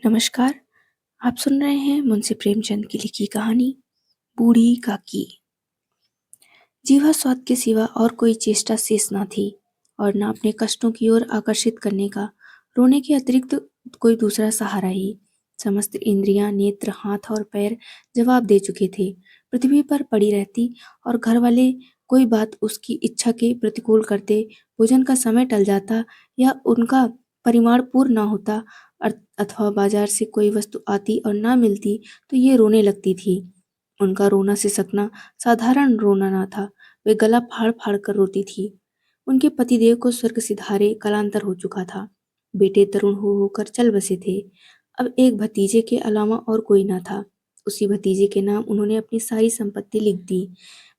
नमस्कार। आप सुन रहे हैं मुंशी प्रेमचंद की लिखी कहानी बूढ़ी काकी। जीवा स्वाद के सिवा और कोई चेष्टा शेष न थी और न अपने कष्टों की ओर आकर्षित करने का रोने के अतिरिक्त कोई दूसरा सहारा ही। समस्त इंद्रियां, नेत्र, हाथ और पैर जवाब दे चुके थे। पृथ्वी पर पड़ी रहती और घर वाले कोई बात उसकी इच्छा के प्रतिकूल करते, भोजन का समय टल जाता या उनका परिमाण पूर्ण न होता अथवा बाजार से कोई वस्तु आती और ना मिलती तो ये रोने लगती थी। उनका रोना सिसकना साधारण रोना न था, वे गला फाड़ फाड़ कर रोती थी। उनके पतिदेव को स्वर्ग सिधारे कालांतर हो चुका था। बेटे तरुण हो होकर चल बसे थे। अब एक भतीजे के अलावा और कोई न था। उसी भतीजे के नाम उन्होंने अपनी सारी संपत्ति लिख दी।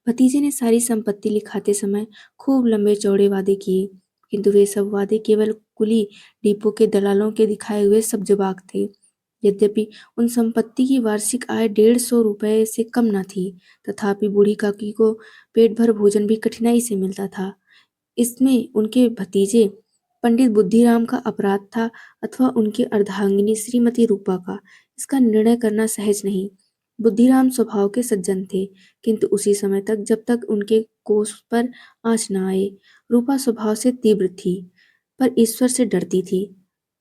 भतीजे ने सारी संपत्ति लिखाते समय खूब लंबे चौड़े वादे किए, किंतु वे सब वादे केवल कुली डिपो के दलालों के दिखाए हुए सब्जबाग थे। यद्यपि उन संपत्ति की वार्षिक आय 150 रुपये से कम न थी, तथापि बूढ़ी काकी को पेट भर भोजन भी कठिनाई से मिलता था। इसमें उनके भतीजे पंडित बुद्धिराम का अपराध था अथवा उनकी अर्धांगिनी श्रीमती रूपा का, इसका निर्णय करना सहज नहीं। बुद्धिराम स्वभाव के सज्जन थे, किंतु उसी समय तक जब तक उनके कोष पर आँच न आए। रूपा स्वभाव से तीव्र थी, पर ईश्वर से डरती थी।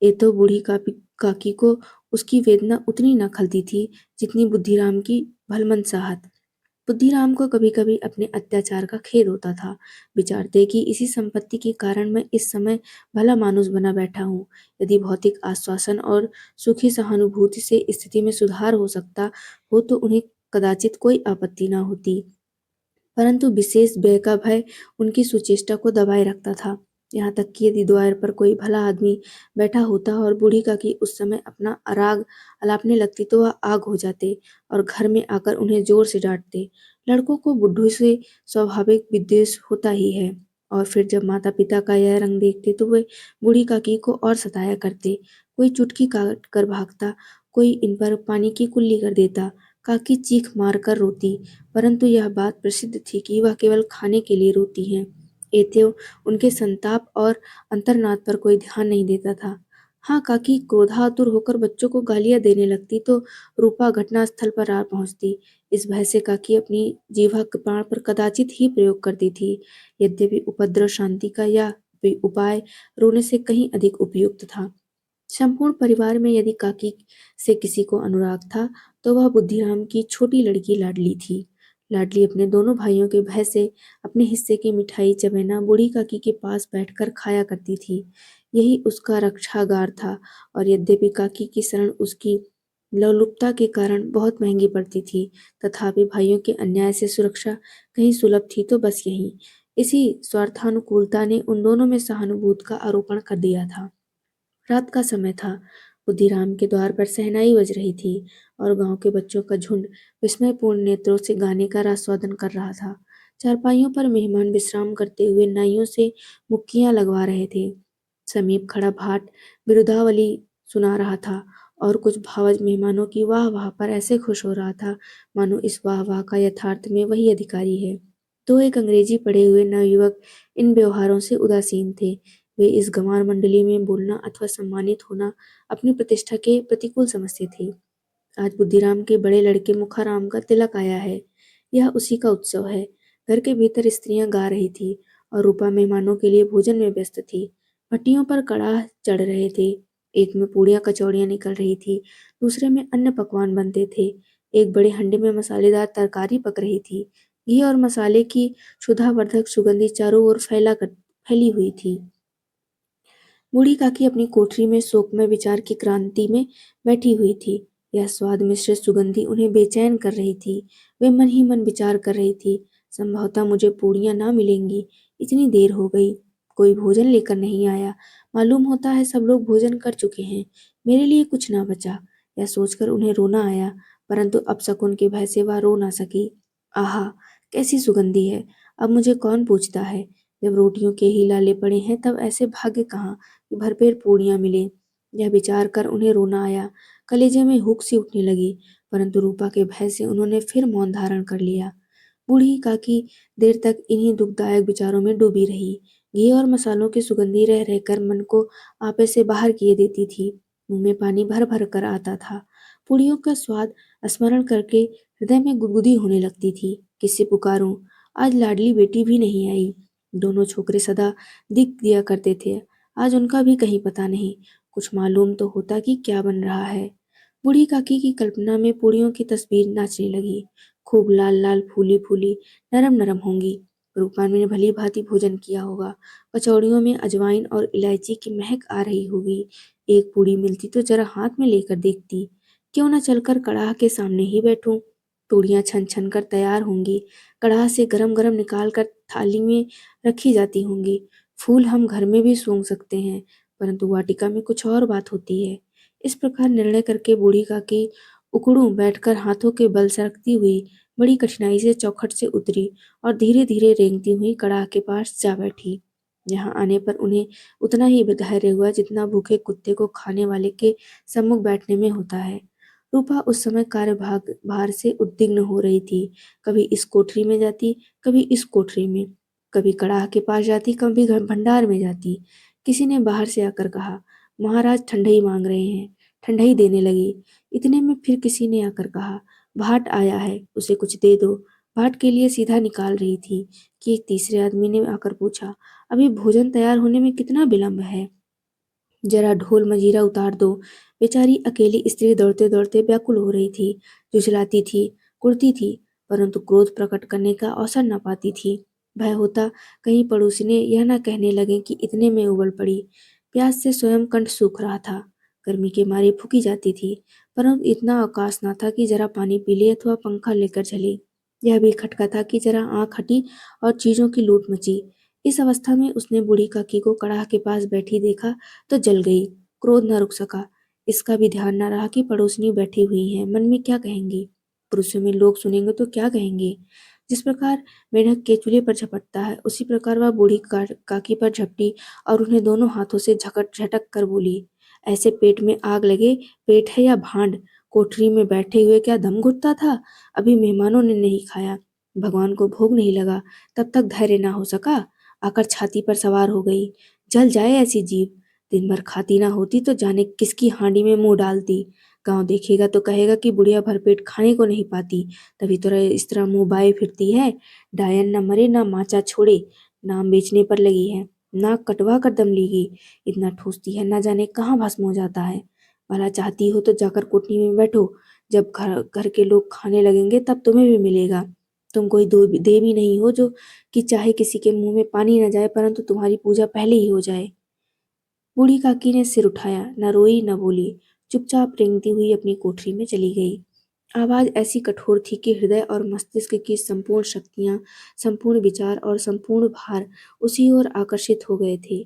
ये तो बूढ़ी काकी को उसकी वेदना उतनी न खलती थी जितनी बुद्धिराम की भलमनसाहत। बुद्धिराम को कभी कभी अपने अत्याचार का खेद होता था। विचारते कि इसी संपत्ति के कारण मैं इस समय भला मानुस बना बैठा हूँ। यदि भौतिक आश्वासन और सुखी सहानुभूति से स्थिति में सुधार हो सकता हो तो उन्हें कदाचित कोई आपत्ति न होती, परंतु विशेष व्यय का भय उनकी सुचेष्टा को दबाए रखता था। यहाँ तक कि यदि द्वार पर कोई भला आदमी बैठा होता और बूढ़ी काकी उस समय अपना अराग अलापने लगती तो वह आग हो जाते और घर में आकर उन्हें जोर से डांटते। लड़कों को बुढ़ों से स्वाभाविक विद्वेष होता ही है, और फिर जब माता पिता का यह रंग देखते तो वे बूढ़ी काकी को और सताया करते। कोई चुटकी काट कर भागता, कोई इन पर पानी की कुल्ली कर देता। काकी चीख मार कर रोती, परंतु यह बात प्रसिद्ध थी कि वह केवल खाने के लिए रोती हैं। एतेव उनके संताप और अंतर्नाद पर कोई ध्यान नहीं देता था। हाँ, काकी क्रोधातुर होकर बच्चों को गालियां देने लगती तो रूपा घटनास्थल पर आ पहुंचती। इस भय से काकी अपनी जीवा कृपाण पर कदाचित ही प्रयोग करती थी। यद्यपि उपद्रव शांति का यह उपाय रोने से कहीं अधिक उपयुक्त था। संपूर्ण परिवार में यदि काकी से किसी को अनुराग था तो वह बुद्धिराम की छोटी लड़की लाडली थी। लाडली अपने दोनों भाइयों के भय से अपने हिस्से की मिठाई चबेना बूढ़ी काकी के पास बैठकर खाया करती थी। यही उसका रक्षागार था, और यद्यपि काकी की शरण उसकी लोलुपता के कारण बहुत महंगी पड़ती थी, तथापि भाइयों के अन्याय से सुरक्षा कहीं सुलभ थी तो बस यही। इसी स्वार्थानुकूलता ने उन दोनों में सहानुभूति का आरोपण कर दिया था। रात का समय था। बुद्धिराम के द्वार पर शहनाई बज रही थी और गांव के बच्चों का झुंड विस्मयपूर्ण नेत्रों से गाने का आस्वादन कर रहा था। चारपाइयों पर मेहमान विश्राम करते हुए नाइयों से मुक्कियां लगवा रहे थे। समीप खड़ा भाट बिरुदावली सुना रहा था और कुछ भावज मेहमानों की वाह वाह पर ऐसे खुश हो रहा था मानो इस वाह वाह का यथार्थ में वही अधिकारी है। तो एक अंग्रेजी पढ़े हुए नवयुवक इन व्यवहारों से उदासीन थे। वे इस गंवार मंडली में बोलना अथवा सम्मानित होना अपनी प्रतिष्ठा के प्रतिकूल समझते थे। आज बुद्धिराम के बड़े लड़के मुखाराम का तिलक आया है, यह उसी का उत्सव है। घर के भीतर स्त्रियां गा रही थी और रूपा मेहमानों के लिए भोजन में व्यस्त थी। भट्टियों पर कड़ाह चढ़ रहे थे। एक में पूड़ियां कचौड़ियां निकल रही थी, दूसरे में अन्य पकवान बनते थे। एक बड़े हंडे में मसालेदार तरकारी पक रही थी। घी और मसाले की क्षुधावर्धक सुगंधी चारों ओर फैली हुई थी। बूढ़ी काकी अपनी कोठरी में शोकमय विचार की क्रांति में बैठी हुई थी। यह स्वाद मिश्रित सुगंधी उन्हें बेचैन कर रही थी। वे मन ही मन विचार कर रही थी, संभवतः मुझे पूड़ियां ना मिलेंगी। इतनी देर हो गई, कोई भोजन लेकर नहीं आया। मालूम होता है सब लोग भोजन कर चुके हैं, मेरे लिए कुछ ना बचा। यह सोचकर उन्हें रोना आया, परंतु अपशकुन के भय से वह रो ना सकी। आहा, कैसी सुगंधी है! अब मुझे कौन पूछता है? जब रोटियों के ही लाले पड़े हैं तब ऐसे भाग्य कहाँ कि भरपेट पूड़ियां मिले। यह विचार कर उन्हें रोना आया। कलेजे में हुक सी उठने लगी, परंतु रूपा के भय से उन्होंने फिर मौन धारण कर लिया। बूढ़ी काकी देर तक इन्हीं दुखदायक विचारों में डूबी रही। घी और मसालों की सुगंधी रह रहकर मन को आपे से बाहर किए देती थी। मुंह में पानी भर भर कर आता था। पूड़ियों का स्वाद स्मरण करके हृदय में गुदगुदी होने लगती थी। किससे पुकारूं? आज लाडली बेटी भी नहीं आई। दोनों छोकरे सदा दिख दिया करते थे, आज उनका भी कहीं पता नहीं। कुछ मालूम तो होता कि क्या बन रहा है। बूढ़ी काकी की कल्पना में पूड़ियों की तस्वीर नाचने लगी। खूब लाल लाल फूली फूली नरम नरम होंगी। रूपा ने भली भांति भोजन किया होगा। कचौड़ियों में अजवाइन और इलायची की महक आ रही होगी। एक पूड़ी मिलती तो जरा हाथ में लेकर देखती। क्यों न चलकर कड़ाह के सामने ही बैठूं। पूड़ियां छन छन कर तैयार होंगी। कड़ाह से गरम गरम निकाल कर थाली में रखी जाती होंगी। फूल हम घर में भी सूंघ सकते हैं, परंतु वाटिका में कुछ और बात होती है। इस प्रकार निर्णय करके बूढ़ी काकी उकड़ू बैठकर हाथों के बल सरकती हुई बड़ी कठिनाई से चौखट से उतरी और धीरे धीरे रेंगती हुई कड़ाह के पास जा बैठी। यहाँ आने पर उन्हें उतना ही धैर्य हुआ जितना भूखे कुत्ते को खाने वाले के सम्मुख बैठने में होता है। रूपा उस समय कार्यभाग भार से उद्विग्न हो रही थी। कभी इस कोठरी में जाती, कभी इस कोठरी में, कभी कड़ाह के पास जाती, कभी भंडार में जाती। किसी ने बाहर से आकर कहा, महाराज ठंडई मांग रहे हैं। ठंडई देने लगी। इतने में फिर किसी ने आकर कहा, भाट आया है, उसे कुछ दे दो। भाट के लिए सीधा निकाल रही थी कि एक तीसरे आदमी ने आकर पूछा, अभी भोजन तैयार होने में कितना विलंब है? जरा ढोल मजीरा उतार दो। बेचारी अकेली स्त्री दौड़ते दौड़ते व्याकुल हो रही थी, झुझलाती थी, कुड़ती थी, परंतु क्रोध प्रकट करने का अवसर न पाती थी। भय होता कहीं पड़ोसिने यह न कहने लगे कि इतने में उबल पड़ी। प्यास से स्वयं कंठ सूख रहा था। गर्मी के मारे फूकी जाती थी, परंतु इतना अवकाश न था कि जरा पानी पी ले अथवा पंखा लेकर चले। यह भी खटका था कि जरा आंख हटी और चीजों की लूट मची। इस अवस्था में उसने बूढ़ी काकी को कड़ाह के पास बैठी देखा तो जल गई। क्रोध न रुक सका। इसका भी ध्यान न रहा कि पड़ोसिनी बैठी हुई हैं, मन में क्या कहेंगी। पुरुषों में लोग सुनेंगे तो क्या कहेंगे। जिस प्रकार मेढक केचुली पर झपटता है, उसी प्रकार वह बूढ़ी काकी पर झपटी और उन्हें दोनों हाथों से झकट झटक कर बोली, ऐसे पेट में आग लगे, पेट है या भांड? कोठरी में बैठे हुए क्या दम घुटता था? अभी मेहमानों ने नहीं खाया, भगवान को भोग नहीं लगा, तब तक धैर्य ना हो सका, आकर छाती पर सवार हो गई। जल जाए ऐसी जीव। दिन भर खाती ना होती तो जाने किसकी हांडी में मुंह डालती। गांव देखेगा तो कहेगा कि बुढ़िया भरपेट खाने को नहीं पाती, तभी तो इस तरह मुंह बाए फिरती है। डायन न मरे ना माचा छोड़े, नाम बेचने पर लगी है। नाक कटवा कर दम लेगी। इतना ठूसती है, ना जाने कहाँ भस्म हो जाता है। भला चाहती हो तो जाकर कोठरी में बैठो, जब घर घर के लोग खाने लगेंगे तब तुम्हें भी मिलेगा। तुम कोई देवी नहीं हो जो कि चाहे किसी के मुंह में पानी न जाए, परंतु तुम्हारी पूजा पहले ही हो जाए। बूढ़ी काकी ने सिर उठाया, न रोई न बोली, चुपचाप रेंगती हुई अपनी कोठरी में चली गई। आवाज ऐसी कठोर थी कि हृदय और मस्तिष्क की संपूर्ण शक्तियां, संपूर्ण विचार और संपूर्ण भार उसी ओर आकर्षित हो गए थे।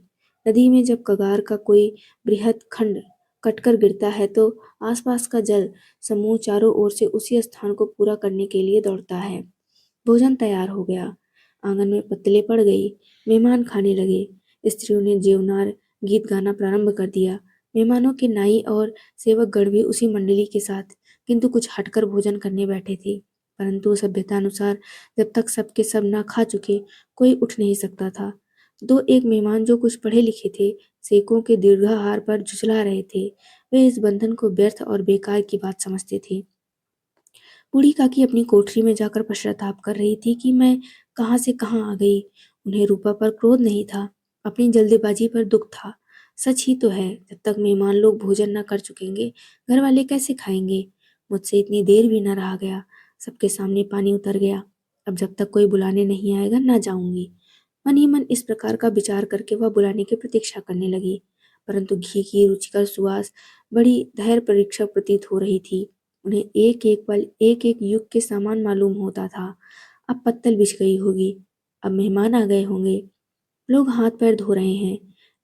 नदी में जब कगार का कोई बृहद खंड कटकर गिरता है तो आसपास का जल समूह चारों ओर से उसी स्थान को पूरा करने के लिए दौड़ता है। भोजन तैयार हो गया। आंगन में पत्तलें पड़ गई। मेहमान खाने लगे। स्त्रियों ने जेवनार गीत गाना प्रारंभ कर दिया। मेहमानों के नाई और सेवक गण भी उसी मंडली के साथ, किंतु कुछ हटकर भोजन करने बैठे थे। परंतु सभ्यतानुसार जब तक सबके सब ना खा चुके, कोई उठ नहीं सकता था। दो एक मेहमान जो कुछ पढ़े लिखे थे, सेकों के दीर्घाहार पर झुझला रहे थे। वे इस बंधन को व्यर्थ और बेकार की बात समझते थे। बूढ़ी काकी अपनी कोठरी में जाकर पश्चाताप कर रही थी कि मैं कहाँ से कहाँ आ गई। उन्हें रूपा पर क्रोध नहीं था, अपनी जल्दबाजी पर दुख था। सच ही तो है, जब तक मेहमान लोग भोजन न कर चुकेंगे, घर वाले कैसे खाएंगे। मुझसे इतनी देर भी न रहा गया, सबके सामने पानी उतर गया। अब जब तक कोई बुलाने नहीं आएगा ना जाऊंगी। मन ही मन इस प्रकार का विचार करके वह बुलाने की प्रतीक्षा करने लगी, परंतु घी की रुचिकर सुवास बड़ी धैर्य परीक्षा प्रतीत हो रही थी। उन्हें एक एक पल एक एक युग के समान मालूम होता था। अब पत्तल बिछ गई होगी, अब मेहमान आ गए होंगे, लोग हाथ पैर धो रहे हैं,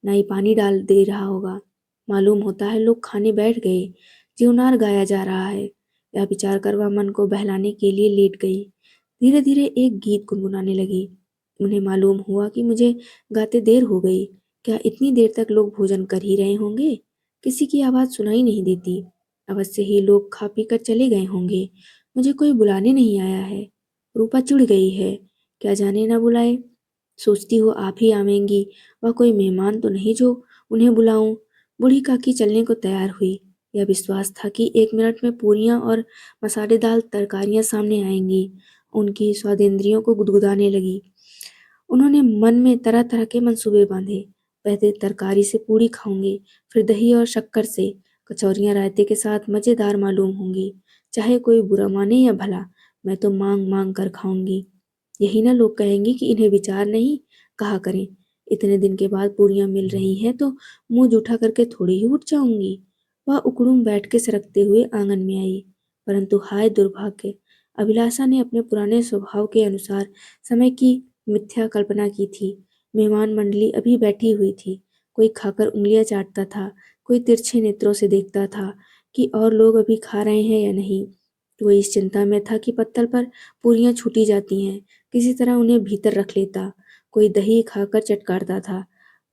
नाई पानी डाल दे रहा होगा। मालूम होता है लोग खाने बैठ गए, जीवनार गाया जा रहा है। यह विचार कर वह मन को बहलाने के लिए लेट गई। धीरे धीरे एक गीत गुनगुनाने लगी। उन्हें मालूम हुआ कि मुझे गाते देर हो गई। क्या इतनी देर तक लोग भोजन कर ही रहे होंगे? किसी की आवाज सुनाई नहीं देती। अवश्य ही लोग खा पी कर चले गए होंगे। मुझे कोई बुलाने नहीं आया है। रूपा चिढ़ गई है, क्या जाने ना बुलाए। सोचती हो आप ही आवेंगी, वह कोई मेहमान तो नहीं जो उन्हें बुलाऊं। बूढ़ी काकी चलने को तैयार हुई। यह विश्वास था कि 1 मिनट में पूरियां और मसालेदार तरकारियां सामने आएंगी। उनकी स्वादेंद्रियों को गुदगुदाने लगी। उन्होंने मन में तरह तरह के मंसूबे बांधे। पहले तरकारी से पूरी खाऊंगी, फिर दही और शक्कर से। कचौरियां रायते के साथ मजेदार मालूम होंगी। चाहे कोई बुरा माने या भला, मैं तो मांग मांग कर खाऊंगी। यही ना लोग कहेंगे कि इन्हें विचार नहीं। कहा करें, इतने दिन के बाद पूरियां मिल रही हैं तो मुंह जूठा करके थोड़ी ही उठ जाऊंगी। वह उकड़ूम बैठ के सरकते हुए आंगन में आई। परंतु हाय दुर्भाग्य, अभिलाषा ने अपने पुराने स्वभाव के अनुसार समय की मिथ्या कल्पना की थी। मेहमान मंडली अभी बैठी हुई थी। कोई खाकर उंगलियां चाटता था, कोई तिरछे नेत्रों से देखता था कि और लोग अभी खा रहे हैं या नहीं। कोई इस चिंता में था कि पत्तल पर पूरियां छूटी जाती हैं, किसी तरह उन्हें भीतर रख लेता। कोई दही खाकर चटकारता था,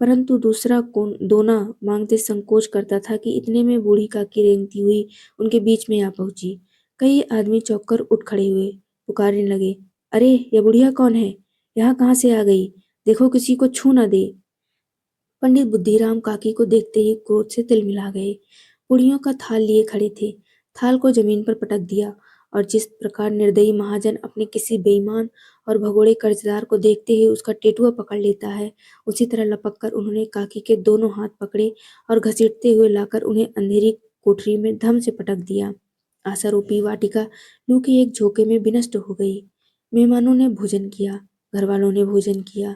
परंतु दूसरा दोना मांगते संकोच करता था कि इतने में बूढ़ी काकी रेंगती हुई उनके बीच में आ पहुंची। कई आदमी चौंक कर उठ खड़े हुए, पुकारने लगे, अरे यह बुढ़िया कौन है? यहाँ कहाँ से आ गई? देखो किसी को छू न दे। पंडित बुद्धिराम काकी को देखते ही क्रोध से तिलमिला गए। पुड़ियों का थाल लिए खड़े थे। थाल को जमीन पर पटक दिया और जिस प्रकार निर्दयी महाजन अपने किसी बेईमान और भगोड़े कर्जदार को देखते ही उसका टेटुआ पकड़ लेता है, उसी तरह लपक कर उन्होंने काकी के दोनों हाथ पकड़े और घसीटते हुए लाकर उन्हें अंधेरी कोठरी में धम से पटक दिया। आशारूपी वाटिका लू के एक झोंके में विनष्ट हो गई। मेहमानों ने भोजन किया, घरवालों ने भोजन किया,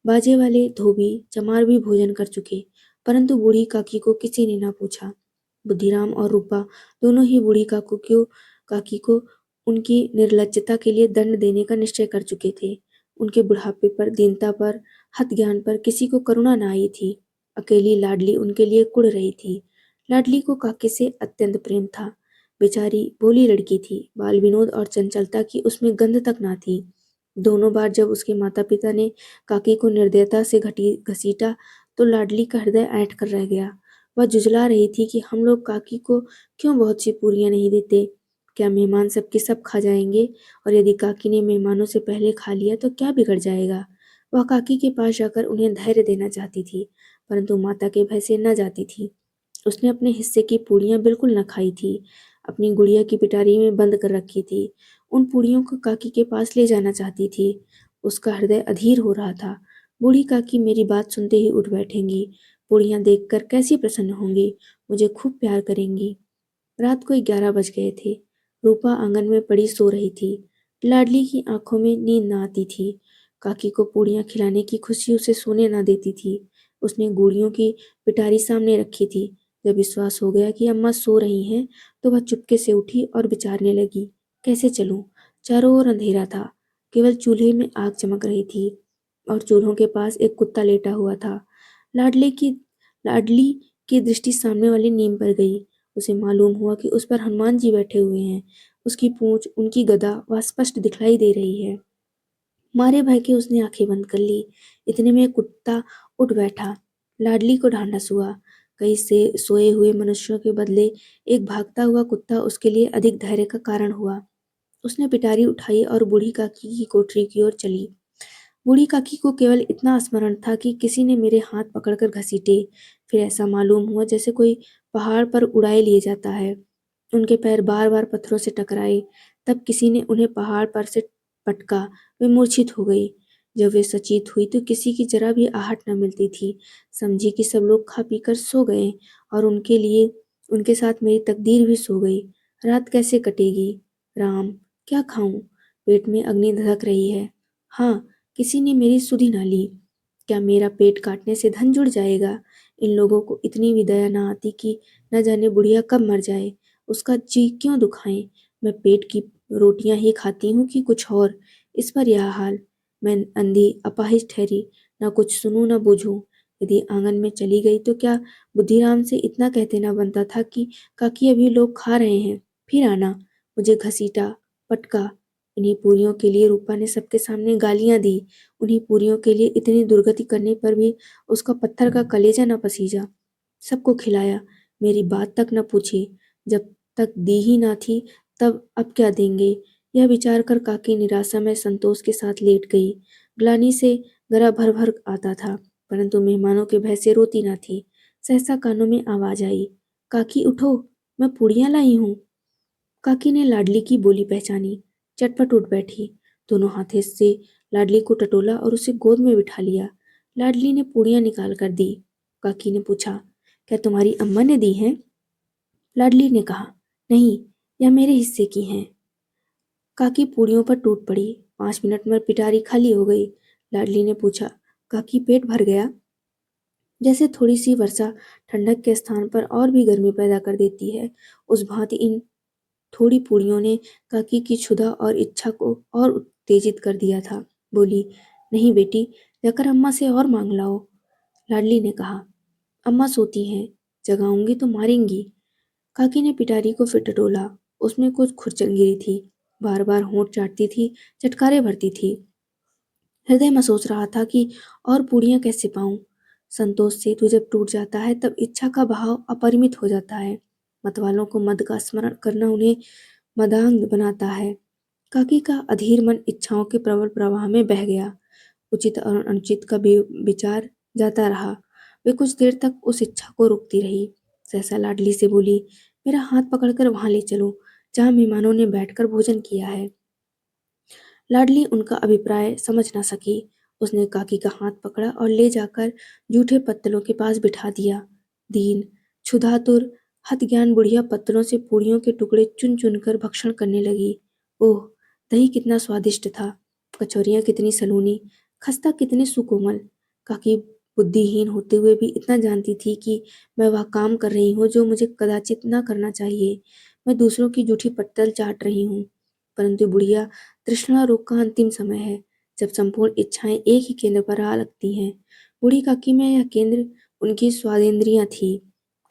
बाजे वाले धोबी चमार भी भोजन कर चुके, परंतु बूढ़ी काकी को किसी ने न पूछा। बुद्धिराम और रूपा दोनों ही बूढ़ी काकी को उनकी निर्लज्जता के लिए दंड देने का निश्चय कर चुके थे। उनके बुढ़ापे पर, दीनता पर, हत ज्ञान पर किसी को करुणा न आई थी। अकेली लाडली उनके लिए कुढ़ रही थी। लाडली को काकी से अत्यंत प्रेम था। बेचारी भोली लड़की थी, बाल विनोद और चंचलता की उसमें गंध तक ना थी। दोनों बार जब उसके माता पिता ने काकी को निर्दयता से घटी घसीटा तो लाडली का हृदय ऐंठ कर रह गया। वह जुझला रही थी कि हम लोग काकी को क्यों बहुत सी पूरियां नहीं देते। क्या मेहमान सबके सब खा जाएंगे? और यदि काकी ने मेहमानों से पहले खा लिया तो क्या बिगड़ जाएगा? वह काकी के पास जाकर उन्हें धैर्य देना चाहती थी, परंतु माता के भय से न जाती थी। उसने अपने हिस्से की पूड़ियाँ बिल्कुल न खाई थी, अपनी गुड़िया की पिटारी में बंद कर रखी थी। उन पूड़ियों को काकी के पास ले जाना चाहती थी। उसका हृदय अधीर हो रहा था। बूढ़ी काकी मेरी बात सुनते ही उठ बैठेंगी, पूड़ियाँ देखकर कैसी प्रसन्न होंगी, मुझे खूब प्यार करेंगी। रात को 11 बज गए थे। रूपा आंगन में पड़ी सो रही थी। लाडली की आंखों में नींद न आती थी। काकी को पूड़ियाँ खिलाने की खुशी उसे सोने न देती थी। उसने गुड़ियों की पिटारी सामने रखी थी। जब विश्वास हो गया कि अम्मा सो रही हैं, तो वह चुपके से उठी और विचारने लगी, कैसे चलूं? चारों ओर अंधेरा था, केवल चूल्हे में आग चमक रही थी और चूल्हों के पास एक कुत्ता लेटा हुआ था। लाडली की लाडली की दृष्टि सामने वाली नीम पर गई। उसे मालूम हुआ कि उस पर हनुमान जी बैठे हुए हैं। उसकी पूंछ, उनकी गदा वह स्पष्ट दिखलाई दे रही है। मारे भय के उसने आंखें बंद कर ली। इतने में कुत्ता उठ बैठा। लाडली को ढांढस हुआ। कई से सोए हुए मनुष्यों के बदले एक भागता हुआ कुत्ता उसके लिए अधिक धैर्य का कारण हुआ। उसने पिटारी उठाई और बूढ़ी काकी की कोठरी की ओर चली। बूढ़ी काकी को केवल इतना स्मरण था कि किसी ने मेरे हाथ पकड़कर घसीटे। फिर ऐसा मालूम हुआ जैसे कोई पहाड़ पर उड़ाए लिए जाता है। उनके पैर बार बार पत्थरों से टकराए। तब किसी ने उन्हें पहाड़ पर से पटका। वे मूर्छित हो गई। जब वे सचेत हुई तो किसी की जरा भी आहट न मिलती थी। समझी कि सब लोग खा पीकर सो गए और उनके लिए उनके साथ मेरी तकदीर भी सो गई। रात कैसे कटेगी? राम, क्या खाऊं? पेट में अग्नि धधक रही है। हाँ, किसी ने मेरी सुधि ना ली। क्या मेरा पेट काटने से धन जुड़ जाएगा? इन लोगों को इतनी भी दया ना आती कि न जाने बुढ़िया कब मर जाए। उसका जी क्यों दुखाएं? मैं पेट की रोटियां ही खाती हूँ कि कुछ और। इस पर यह हाल। मैं अंधी अपाहिज ठहरी, ना कुछ सुनूं न बूझूं। यदि आंगन में चली गई तो क्या बुद्धिराम से इतना कहते ना बनता था कि काकी अभी लोग खा रहे हैं, फिर आना। मुझे घसीटा, पटका। इन्हीं पूरियों के लिए रूपा ने सबके सामने गालियां दी। उन्हीं पूरियों के लिए इतनी दुर्गति करने पर भी उसका पत्थर का कलेजा न पसीजा। सबको खिलाया, मेरी बात तक न पूछी। जब तक दी ही ना थी, तब अब क्या देंगे? यह विचार कर काकी निराशा में संतोष के साथ लेट गई। ग्लानि से गला भर भर आता था, परंतु मेहमानों के भय से रोती न थी। सहसा कानों में आवाज आई, काकी उठो, मैं पूड़ियाँ लाई हूँ। काकी ने लाडली की बोली पहचानी, चटपट उठ बैठी, दोनों हाथों से लाडली को टटोला और उसे गोद में बिठा लिया। लाडली ने पूड़ियाँ निकाल कर दी। काकी ने पूछा, क्या तुम्हारी अम्मा ने दी हैं? लाडली ने कहा, नहीं, यह मेरे हिस्से की हैं। काकी पूड़ियों पर टूट पड़ी। 5 मिनट में पिटारी खाली हो गई। लाडली ने पूछा, काकी पेट भर गया? जैसे थोड़ी सी वर्षा ठंडक के स्थान पर और भी गर्मी पैदा कर देती है, उस भांति इन थोड़ी पूड़ियों ने काकी की क्षुधा और इच्छा को और उत्तेजित कर दिया था। बोली, नहीं बेटी, जाकर अम्मा से और मांग लाओ। लाडली ने कहा, अम्मा सोती हैं, जगाऊंगी तो मारेंगी। काकी ने पिटारी को फिर टटोला। उसमें कुछ खुरचन गिरी थी, बार बार होंठ चाटती थी, चटकारे भरती थी। हृदय में सोच रहा था कि और पूड़ियाँ कैसे पाऊं। संतोष सेतु जब टूट जाता है तब इच्छा का बहाव अपरिमित हो जाता है। मतवालों को मद का स्मरण करना उन्हें मदांग बनाता है। काकी का अधीर मन इच्छाओं के प्रबल प्रवाह में बह गया। उचित और अनुचित का विचार जाता रहा। वे कुछ देर तक उस इच्छा को रोकती रही। सहसा लाडली से बोली, मेरा हाथ पकड़कर वहां ले चलो जहां मेहमानों ने बैठकर भोजन किया है। लाडली उनका अभिप्राय समझ न सकी। उसने काकी का हाथ पकड़ा और ले जाकर जूठे पत्तलों के पास बिठा दिया। दीन, क्षुधातुर, हतज्ञान बुढ़िया पत्तलों से पूड़ियों के टुकड़े चुन चुन कर भक्षण करने लगी। ओह, दही कितना स्वादिष्ट था, कचौरियाँ कितनी सलोनी, खस्ता कितने सुकोमल। काकी बुद्धिहीन होते हुए भी इतना जानती थी कि मैं वह काम कर रही हूँ जो मुझे कदाचित न करना चाहिए। मैं दूसरों की जूठी पत्तल चाट रही हूँ। परंतु बुढ़िया, तृष्णा रोग का अंतिम समय है, जब संपूर्ण इच्छाएं एक ही केंद्र पर आ लगती हैं। बूढ़ी काकी में यह केंद्र उनकी स्वादेंद्रियां थी।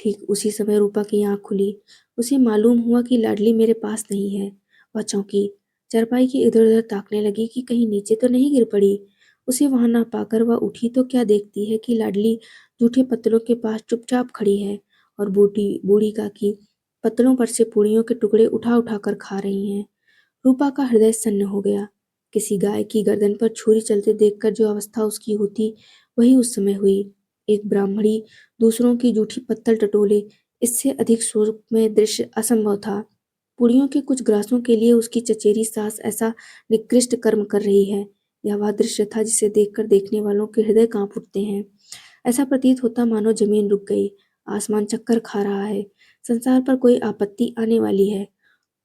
ठीक उसी समय रूपा की आंख खुली। उसे मालूम हुआ कि लाडली मेरे पास नहीं है। वह चौंकी, चारपाई के इधर उधर ताकने लगी कि कहीं नीचे तो नहीं गिर पड़ी। उसे वहां ना पाकर वह उठी तो क्या देखती है कि लाडली जूठे पत्तलों के पास चुपचाप खड़ी है और बूढ़ी बूढ़ी काकी पत्तलों पर से पूड़ियों के टुकड़े उठा उठा कर खा रही हैं। रूपा का हृदय सन्न हो गया। किसी गाय की गर्दन पर छुरी चलते देखकर जो अवस्था उसकी होती, वही उस समय हुई। एक ब्राह्मणी दूसरों की जूठी पत्तल टटोले, इससे अधिक शोकमय दृश्य असंभव था। पुड़ियों के कुछ ग्रासों के लिए उसकी चचेरी सास ऐसा निकृष्ट कर्म कर रही है, यह वह दृश्य था जिसे देखकर देखने वालों के हृदय कांप उठते हैं। ऐसा प्रतीत होता मानो जमीन रुक गई, आसमान चक्कर खा रहा है, संसार पर कोई आपत्ति आने वाली है।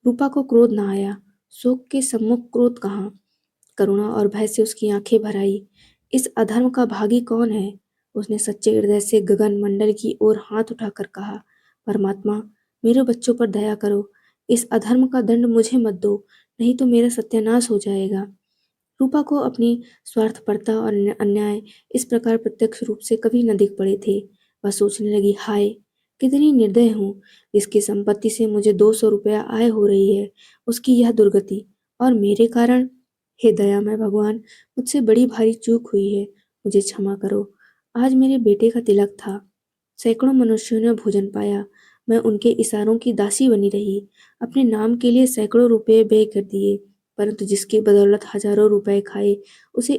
रूपा को क्रोध न आया। शोक के सम्मुख क्रोध कहाँ? करुणा और भय से उसकी आंखें भर आई। इस अधर्म का भागी कौन है? उसने सच्चे हृदय से गगन मंडल की ओर हाथ उठाकर कहा, परमात्मा, मेरे बच्चों पर दया करो। इस अधर्म का दंड मुझे मत दो, नहीं तो मेरा सत्यानाश हो जाएगा। रूपा को अपनी स्वार्थपरता और अन्याय इस प्रकार प्रत्यक्ष रूप से कभी न दिख पड़े थे। वह सोचने लगी, हाय, कितनी निर्दय हूँ। जिसकी संपत्ति से मुझे 200 रुपया आय हो रही है, उसकी यह दुर्गति, और मेरे कारण। हे दयामय भगवान, मुझसे बड़ी भारी चूक हुई है, मुझे क्षमा करो। आज मेरे बेटे का तिलक था, सैकड़ों मनुष्यों ने भोजन पाया, मैं उनके इशारों की दासी बनी रही, अपने नाम के लिए सैकड़ों रुपए व्यय कर दिए, परंतु जिसकी बदौलत हजारों रुपए खाए, उसे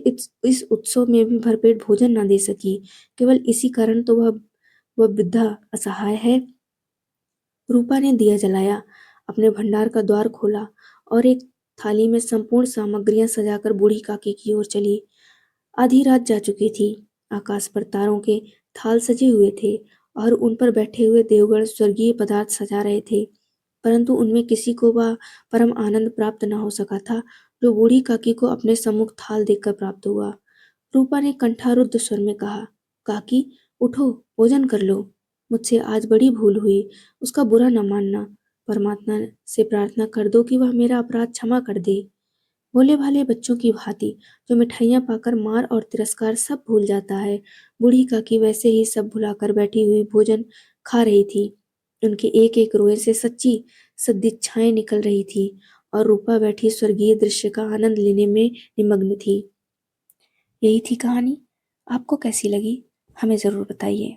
इस उत्सव में भी भरपेट भोजन न दे सकी। केवल इसी कारण तो वह वृद्धा असहाय है। रूपा ने दिया जलाया, अपने भंडार का द्वार खोला और एक थाली में संपूर्ण सामग्रियां सजाकर बूढ़ी काकी की ओर चली। आधी रात जा चुकी थी। आकाश पर तारों के थाल सजे हुए थे और उन पर बैठे हुए देवगण स्वर्गीय पदार्थ सजा रहे थे, परंतु उनमें किसी को वह परम आनंद प्राप्त न हो सका था जो बूढ़ी काकी को अपने सम्मुख थाल देखकर प्राप्त हुआ। रूपा ने कंठारुद्ध स्वर में कहा, काकी, उठो, भोजन कर लो। मुझसे आज बड़ी भूल हुई, उसका बुरा न मानना। परमात्मा से प्रार्थना कर दो कि वह मेरा अपराध क्षमा कर दे। भोले भाले बच्चों की भांति जो मिठाइयाँ पाकर मार और तिरस्कार सब भूल जाता है, बूढ़ी काकी वैसे ही सब भुलाकर बैठी हुई भोजन खा रही थी। उनके एक एक रोए से सच्ची सदिच्छाएं निकल रही थी और रूपा बैठी स्वर्गीय दृश्य का आनंद लेने में निमग्न थी। यही थी कहानी। आपको कैसी लगी, हमें ज़रूर बताइए।